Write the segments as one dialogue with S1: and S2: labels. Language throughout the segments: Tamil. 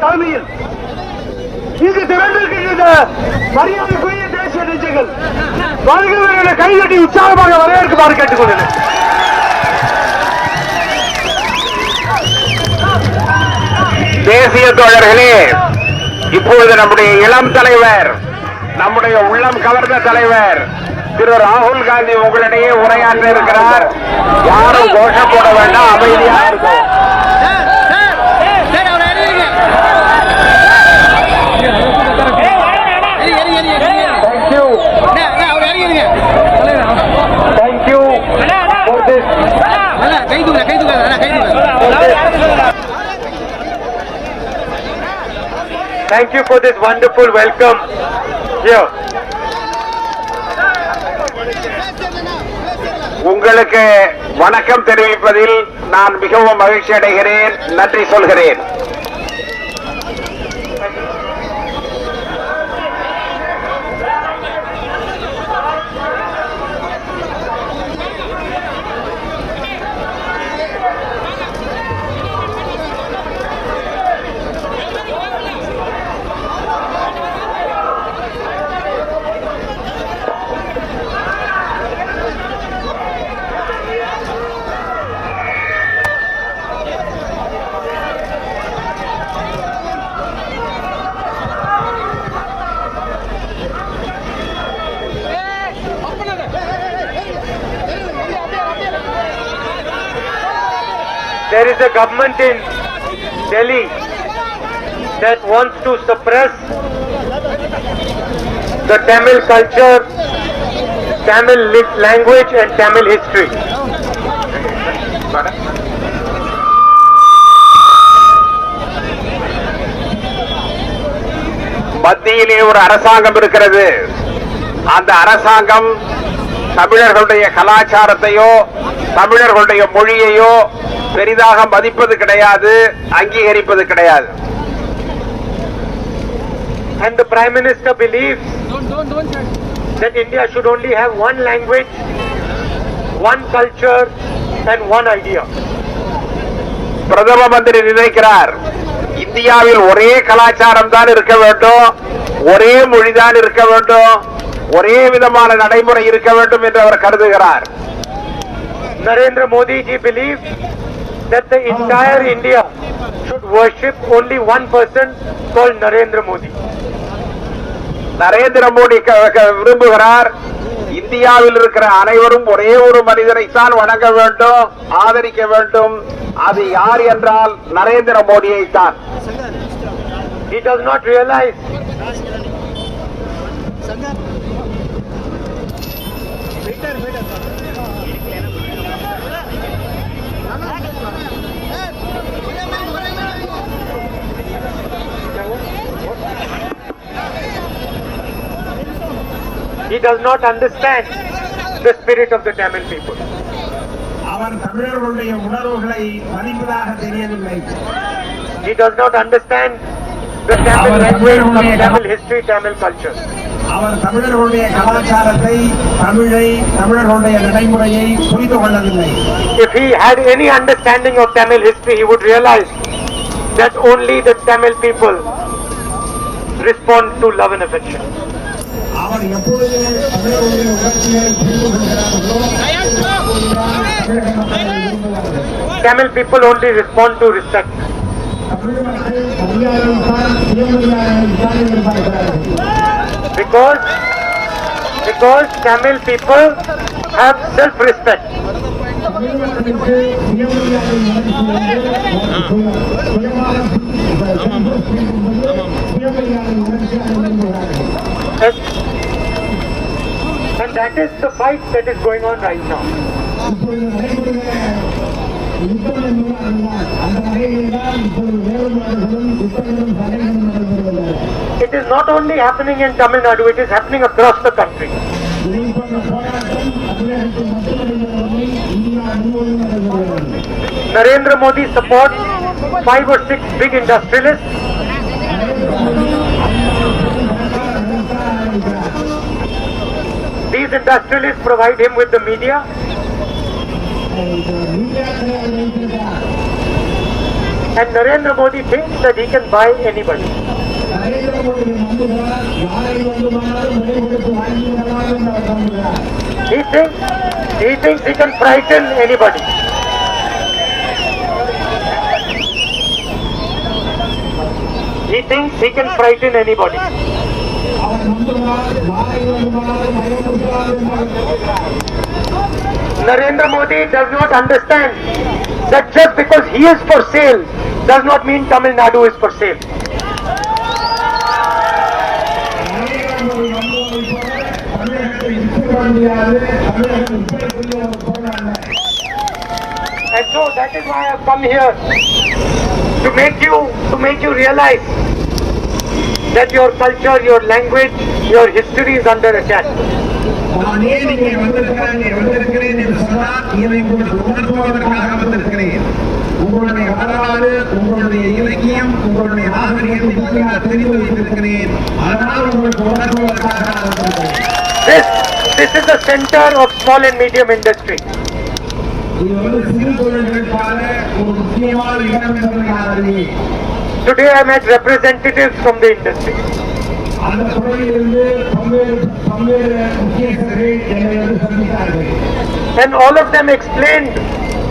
S1: தலைமையில் இங்கு திரண்டிருக்கின்ற மரியாதைக்குரிய தேசிய நெஞ்சங்கள் வருகிறவர்களை கைதட்டி உற்சாகமாக வரவேற்குமாறு கேட்டுக்கொண்டனர்.
S2: தேசிய தோழர்களே, இப்பொழுது நம்முடைய இளம் தலைவர், நம்முடைய உள்ளம் கவர்ந்த தலைவர் திரு ராகுல் காந்தி உங்களிடையே உரையாற்ற இருக்கிறார். யாரும் கோஷம் போட வேண்டாம், அமைதியாக இருக்கும்.
S1: Thank you for this wonderful welcome here.
S2: உங்களுக்கு வணக்கம் தெரிவிப்பதில் நான் மிகவும் மகிழ்ச்சி அடைகிறேன், நன்றி சொல்கிறேன்.
S1: There is a government in Delhi that wants to suppress the Tamil culture, Tamil language and Tamil history.
S2: மத்தியிலே ஒரு அரசாங்கம் இருக்கிறது. அந்த அரசாங்கம் தமிழர்களுடைய கலாச்சாரத்தையோ தமிழர்களுடைய மொழியையோ பெரிதாக மதிப்பது கிடையாது, அங்கீகரிப்பது கிடையாது.
S1: And the Prime Minister believes that India should only have one language, one culture and one idea.
S2: பிரதம மந்திரி நினைக்கிறார், இந்தியாவில் ஒரே கலாச்சாரம் தான் இருக்க வேண்டும், ஒரே மொழிதான் இருக்க வேண்டும், ஒரே விதமான நடைமுறை இருக்க வேண்டும் என்று அவர் கருதுகிறார்.
S1: Narendra Modi ji believes that the entire India should worship only one person called Narendra Modi.
S2: Narendra Modi விரும்புகிறார், இந்தியாவில் இருக்கிற அனைவரும் ஒரே ஒரு மனிதரை தான் வணங்க வேண்டும், ஆதரிக்க வேண்டும். அது யார் என்றால் நரேந்திர மோடியை தான்.
S1: He does not realize he does not understand the spirit of the Tamil people. He does not understand the Tamil language, Tamil history, Tamil culture.
S3: அவர் தமிழர்களுடைய கலாச்சாரத்தை, தமிழை, தமிழர்களுடைய நடைமுறையை புரிந்து கொள்ளவில்லை.
S1: If he had any understanding of Tamil history, he would realize that only the Tamil people respond to love and affection.
S3: அவர் எப்பொழுது தமிழர்களுடைய உணர்ச்சியை புரிந்து கொள்கிறார்களோ,
S1: Tamil people only respond to respect. Because Tamil people have self-respect. And that is the fight that is going on right now. It is not only happening in Tamil Nadu, it is happening across the country. Narendra Modi supports 5 or 6 big industrialists. These industrialists provide him with the media. And Narendra Modi thinks that he can buy anybody.
S3: Narendra Modi நம்புகிறார் யாரை வேண்டுமானாலும் விலை கொடுத்து வாங்கி விடலாம் என்று அவர் நம்புகிறார்.
S1: He thinks he can frighten anybody. He thinks he can frighten anybody.
S3: அவர் நம்புகிறார் யாரை வேண்டுமானாலும் பயமுறுத்தலாம் என்று அவர் நம்புகிறார்.
S1: Narendra Modi does not understand that just because he is for sale does not mean Tamil Nadu is for sale.
S3: Narendra Modi நம்புவதைப் போல தமிழகத்தை விட்டுவிட முடியாது, தமிழகம் இப்படிக்குரிய ஒரு பொருள் அல்ல.
S1: And so that is why I have come here to make you realize that your culture, your language, your history is under attack.
S3: நான் ஏன் இங்கே வந்திருக்கிறேன் என்று சொன்னால் இதை உங்களுக்கு உணர்த்துவதற்காக வந்திருக்கிறேன். உங்களுடைய வரலாறு, உங்களுடைய இலக்கியம், உங்களுடைய நாகரிகம் இதையாக தெரிந்து வைத்திருக்கிறேன். அதனால் உங்களுக்கு உணர்த்துவதற்காக நான் வந்திருக்கிறேன்.
S1: This is the center of small and medium industry.
S3: இது சிறு தொழில்களுக்கான ஒரு முக்கியமான இடம் என்பதை நான் அறிவேன்.
S1: Today I met representatives from the industry.
S3: அந்த துறையிலிருந்து பல்வேறு முக்கியஸ்தர்கள் என்னை வந்து சந்தித்தார்கள்.
S1: And all of them explained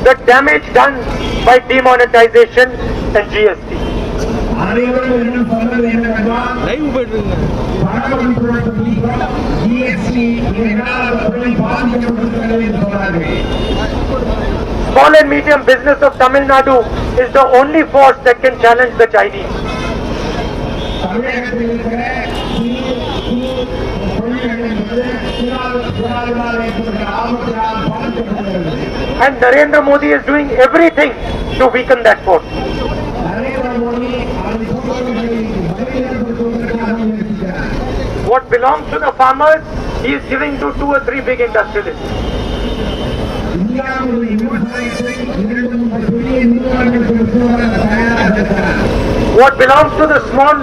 S1: the damage done by demonetization and GST.
S3: அனைவரும் என்ன சொன்னது என்னவென்றால் பணமதிப்பிழப்பு நீக்கம், GST இவைகளால் அந்த தொழில் பாதிக்கப்பட்டிருக்கிறது என்று சொன்னார்கள்.
S1: Small and medium business of Tamil Nadu is the only force that can challenge the Chinese.
S3: தமிழகத்தில் இருக்கிற தொழில்கள் என்பது சீனாவினால் ஏற்படுகிற ஆபத்தினால் பாதிக்கப்படுகிறது.
S1: And Narendra Modi is doing everything to weaken that force.
S3: Narendra Modi அதை போன்றவர்களை பலவீனப்படுத்துவதற்காக முயற்சிக்கிறார்.
S1: What belongs to the farmers, he is giving to 2 or 3 big industrialists.
S3: இந்தியாவுடைய விவசாயத்தை 2-3 பெரிய நிறுவனங்களுக்கு விற்பதற்கு தயாராக இருக்கிறார்.
S1: What belongs to the small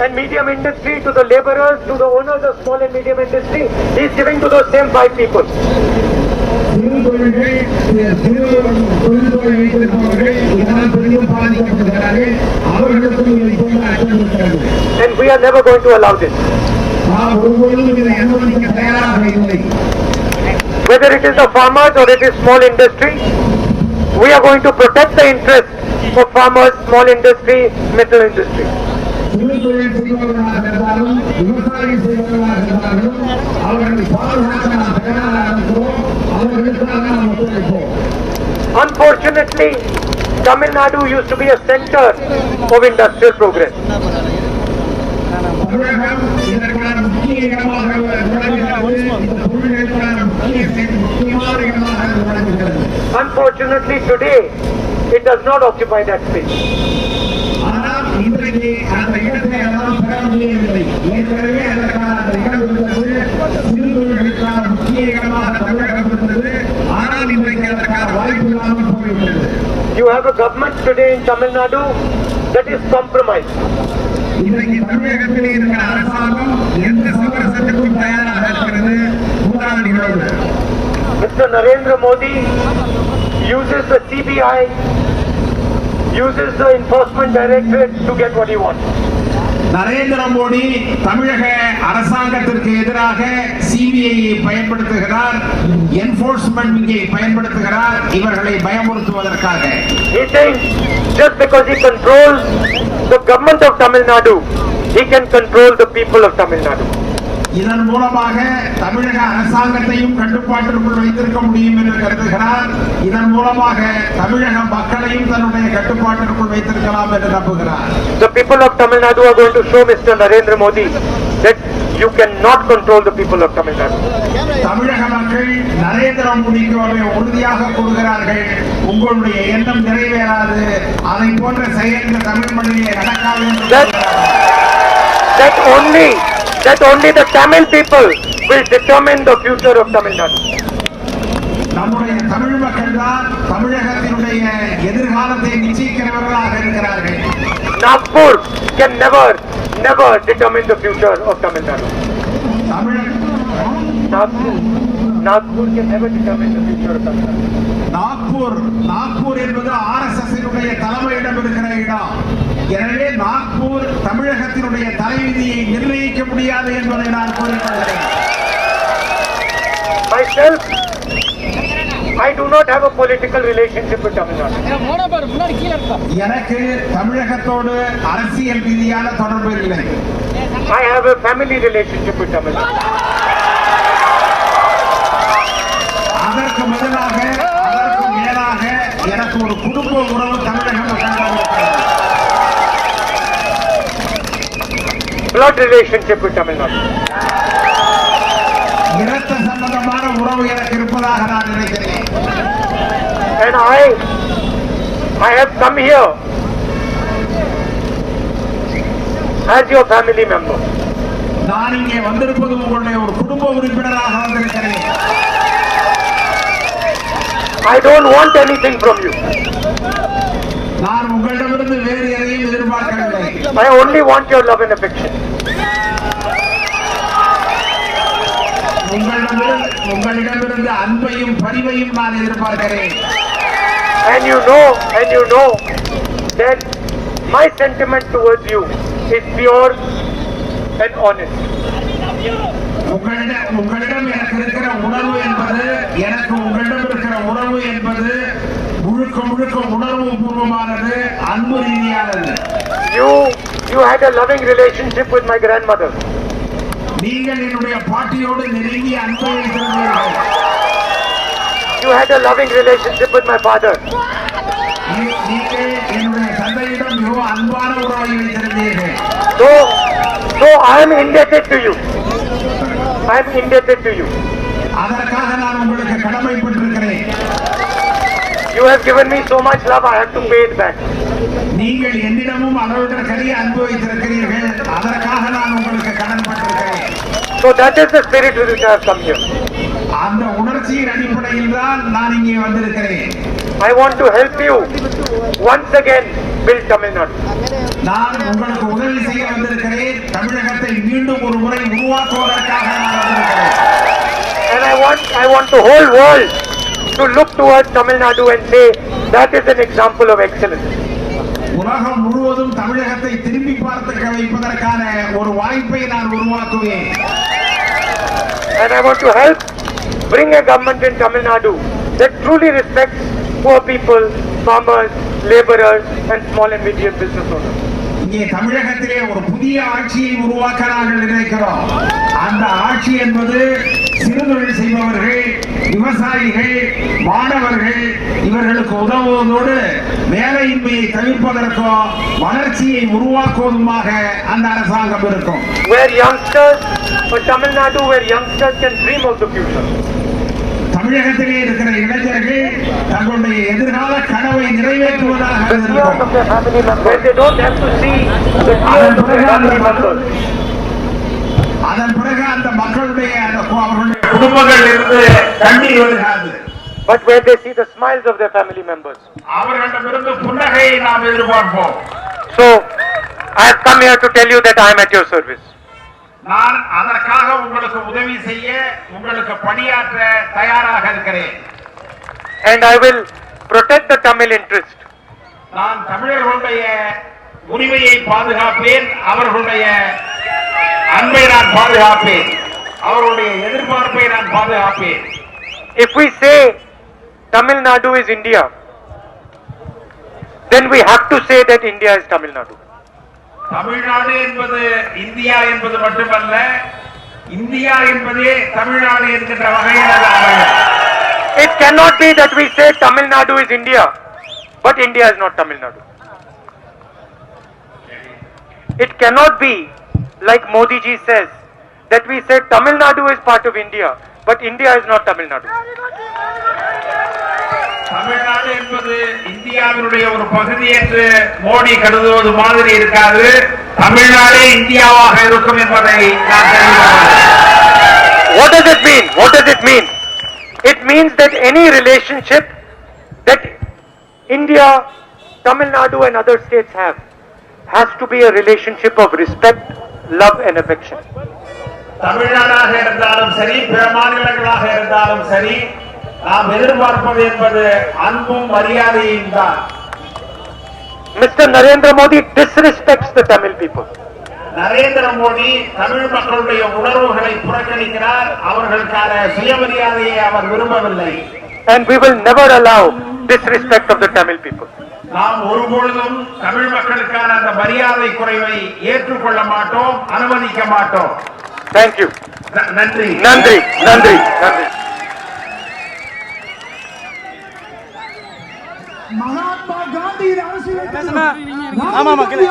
S1: and medium industry, to the laborers, to the owners of small and medium industry, he is giving to those same 5 people.
S3: சிறு தொழில்கள், சிறு தொழில்துறை வைத்திருப்பவர்கள் இதனால் பெரிதும் பாதிக்கப்படுகிறார்கள். அவர்களுக்கும் இதை போன்ற அச்சம் இருக்கிறது.
S1: And we are never going to allow this.
S3: நாம் ஒருபொழுதும் இதை அனுமதிக்க தயாராக இல்லை.
S1: Whether it is the farmers or it is small industry, we are going to protect the interests of farmers, small industry, middle industry.
S3: சிறு தொழில் செய்பவர்களாக இருந்தாலும் விவசாயம் செய்பவர்களாக இருந்தாலும் அவர்களை பாதுகாக்க நாம் தயாராக இருக்கிறோம். அவர்களுக்காக நாம் ஒத்துழைப்போம்.
S1: Unfortunately, Tamil Nadu used to be a center of industrial progress.
S3: தமிழகம் இதற்கான முக்கிய இடமாக விளங்குகிறது. இந்த தொழில்களுக்கான முக்கியமான இடமாக விளங்குகிறது.
S1: Unfortunately, today, it does not occupy that space.
S3: ஆனால் இன்றைக்கு அந்த இடத்தை எல்லாம் பெற முடியவில்லை. ஏற்கனவே அதற்கான அந்த இடம் இருந்தது. சிறு தொழில்களுக்கான முக்கிய இடமாக தமிழகம் இருந்தது. ஆனால் இன்றைக்கு அதற்கான வாய்ப்பு இல்லாமல் போய்விட்டது.
S1: You have a government today in Tamil Nadu that is compromised.
S3: இன்றைக்கு தமிழகத்திலே இருக்கிற அரசாங்கம் எந்த சமரசத்துக்கும் தயாராக இருக்கிறது. மூன்றாவது நிகழ்வு
S1: Mr. Narendra Modi uses the CBI, uses the Enforcement Directorate to get what he wants.
S3: Narendra Modi தமிழக அரசாங்கத்திற்கு எதிராக சிபிஐயை பயன்படுத்துகிறார், என்போர்ஸ்மெண்ட் விங்கை பயன்படுத்துகிறார் இவர்களை பயமுறுத்துவதற்காக.
S1: He thinks just because he controls the government of Tamil Nadu, he can control the people of Tamil Nadu.
S3: இதன் மூலமாக தமிழக அரசாங்கத்தையும் கட்டுப்பாட்டிற்குள் வைத்திருக்க முடியும் என்று கருதுகிறார். இதன் மூலமாக தமிழக மக்களையும் தன்னுடைய கட்டுப்பாட்டிற்குள் வைத்திருக்கலாம் என்று நம்புகிறார்.
S1: The people of Tamil Nadu are going to show Mr. Narendra Modi that you cannot control the people of Tamil Nadu.
S3: தமிழக மக்கள் நரேந்திர மோடிக்கு உறுதியாக கூறுகிறார்கள், உங்களுடைய எண்ணம் நிறைவேறாது, அதை போன்ற செயல்கள் தமிழ் மண்ணிலே நடக்காது என்று
S1: that only the Tamil people will determine the future of Tamil Nadu.
S3: நம்முடைய தமிழ் மக்கள் தான் தமிழகத்தினுடைய எதிர்காலத்தை நிச்சயிக்கிறவர்களாக இருக்கிறார்கள்.
S1: Nagpur can never determine the future of Tamil Nadu. Nagpur can never determine the future of Tamil Nadu.
S3: Nagpur என்பது RSS தலைமையிடம் இருக்கிற எனவே நாக்பூர் தமிழகத்தினுடைய தலைவிதியை நிர்ணயிக்க முடியாது என்பதை நான் கூறிக்கொள்கிறேன்.
S1: Myself, I do not have a political relationship with Tamil Nadu.
S3: எனக்கு தமிழகத்தோடு அரசியல் ரீதியான தொடர்பு இல்லை.
S1: I have a family relationship with Tamil Nadu.
S3: அதற்கு பதிலாக அதற்கு மேலாக எனக்கு ஒரு குடும்ப உறவு தமிழகம்
S1: Blood relationship with Tamil Nadu.
S3: இரத்த சம்பந்தமான உறவு எனக்கு இருப்பதாக நான் நினைக்கிறேன்.
S1: And I have come here as your family member.
S3: நான் இங்கே வந்திருப்பது உங்களுடைய ஒரு குடும்ப உறுப்பினராக வந்திருக்கிறேன்.
S1: I don't want anything from you.
S3: நான் உங்களிடமிருந்து வேறு எதையும் எதிர்பார்க்கவில்லை.
S1: I only want your love and affection.
S3: உங்களிடமிருந்து அன்பையும் பரிவையும் நான் எதிர்பார்க்கிறேன்.
S1: And you know that my sentiment towards you is pure and honest.
S3: உங்களிடம் எனக்கு இருக்கிற உணர்வு என்பது எனக்கு உங்களிடம் இருக்கிற உறவு என்பது முழுக்க முழுக்க உணர்வு பூர்வமானது, அன்பு ரீதியானது.
S1: You had a loving relationship with my grandmother.
S3: நீங்கள் என்னுடைய பாட்டியோடு நெருங்கிய அன்பை வைத்திருந்தீர்கள்.
S1: You had a loving relationship with my father.
S3: நீங்கள் என்னுடைய தந்தையிடம் மிகவும் அன்பான உறவை வைத்திருந்தீர்கள்.
S1: So I am indebted to you.
S3: அதற்காக நான் உங்களுக்கு கடமைப்பட்டிருக்கிறேன்.
S1: You have given me so much love, I have to pay it back.
S3: நீங்கள் என்னிடமும் அளவிட்ட கரிய அன்பு வைத்திருக்கிறீர்கள், அதற்காக நான் உங்களுக்கு கடன்பட்டிருக்கிறேன்.
S1: So that is the spirit with which I have come here.
S3: அந்த உணர்ச்சியின் அடிப்படையில் தான் நான் இங்கே வந்திருக்கிறேன்.
S1: I want to help you once again build Tamil Nadu.
S3: நான் உங்களுக்கு உதவி செய்ய வந்திருக்கிறேன். தமிழகத்தை மீண்டும் ஒரு முறை உருவாக்குவதற்காக நான் வந்திருக்கிறேன்.
S1: And I want the whole world to look towards Tamil Nadu and say that is an example of excellence.
S3: உலகம் முழுவதும் தமிழகத்தை திரும்பி பார்த்து வைப்பதற்கான ஒரு வாய்ப்பை நான் உருவாக்குவேன்.
S1: And I want to help bring a government in Tamil Nadu that truly respects poor people, farmers, laborers and small and medium business owners.
S3: இங்கே தமிழகத்திலே ஒரு புதிய ஆட்சியை உருவாக்க நாங்கள் நினைக்கிறோம். அந்த ஆட்சி என்பது சிறுதொழில் செய்பவர்கள், விவசாயிகள், மாணவர்கள் இவர்களுக்கு உதவுவதோடு வேலையின்மையை தவிர்ப்பதற்கும் வளர்ச்சியை உருவாக்குவதுமாக அந்த அரசாங்கம் இருக்கும்.
S1: Where youngsters, for Tamil Nadu, where youngsters can dream of the future.
S3: தமிழகத்திலே இருக்கிற இளைஞர்கள் தங்களுடைய எதிர்கால கனவை நிறைவேற்றுவதாக அதன் பிறகு அந்த மக்களுடைய அவர்களுடைய குடும்பங்கள் இருந்து கண்ணீர் வருகிறது.
S1: But where they see the smiles of their family members.
S3: அவர்களிடமிருந்து புன்னகையை நாம் எதிர்பார்ப்போம்.
S1: So I have come here to tell you that I am at your service.
S3: நான் அதற்காக உங்களுக்கு உதவி செய்ய, உங்களுக்கு பணியாற்ற தயாராக இருக்கிறேன்.
S1: And I will protect the Tamil interest.
S3: நான் தமிழர்களுடைய உரிமையை பாதுகாப்பேன், அவர்களுடைய அன்பை நான் பாதுகாப்பேன், அவர்களுடைய எதிர்பார்ப்பை நான் பாதுகாப்பேன்.
S1: If we say Tamil Nadu is India, then we have to say that India is Tamil Nadu.
S3: Tamil Nadu என்பது இந்தியா என்பது மட்டுமல்ல, இந்தியா என்பதே தமிழ்நாடு என்கின்ற வகையில் அது அமையும்.
S1: It cannot be that we say Tamil Nadu is India, but India is not Tamil Nadu. It cannot be like Modi ji says that we say Tamil Nadu is part of India, but India is not Tamil Nadu.
S3: Tamil Nadu என்பது இந்தியாவினுடைய ஒரு பகுதி என்று மோடி கருதுவது மாதிரி இருக்காது. தமிழ்நாடே இந்தியாவாக இருக்கும் என்பதை நான் தெரிவிக்கிறேன்.
S1: What does it mean? What does it mean? It means that any relationship that India, Tamil Nadu and other states have has to be a relationship of respect, love and affection.
S3: தமிழ்நாடாக இருந்தாலும் சரி, பிற மாநிலங்களாக இருந்தாலும் சரி, நாம் எதிர்பார்ப்பது என்பது அன்பும் மரியாதையும் தான்.
S1: Mr. Narendra Modi disrespects the Tamil people.
S3: Narendra Modi Tamil மக்களுடைய உணர்வுகளை புறக்கணிக்கிறார். அவர்களுக்கான சுயமரியாதையை அவர் விரும்பவில்லை.
S1: And we will never allow disrespect of the Tamil people.
S3: நாம் ஒருபொழுதும் தமிழ் மக்களுக்கான அந்த மரியாதை குறைவை ஏற்றுக்கொள்ள மாட்டோம், அனுமதிக்க மாட்டோம்.
S1: Thank you.
S3: நன்றி
S1: நன்றி நன்றி நன்றி.
S4: மகாத்மா காந்தியின் அரசியல்
S5: ஆமா மக்களே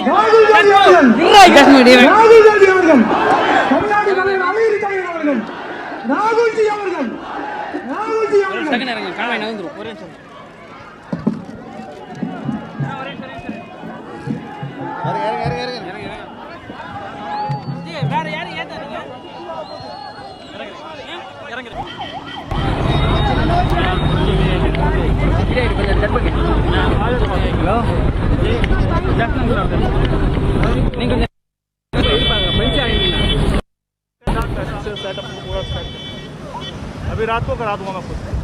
S4: ராகுல் காந்தி அவர்கள் தமிழ்நாடு தலைவர் அமெரிக்காவின் அவர்கள் ராகுல்ஜி அவர்கள்
S5: अभी रात को करा दूंगा खुद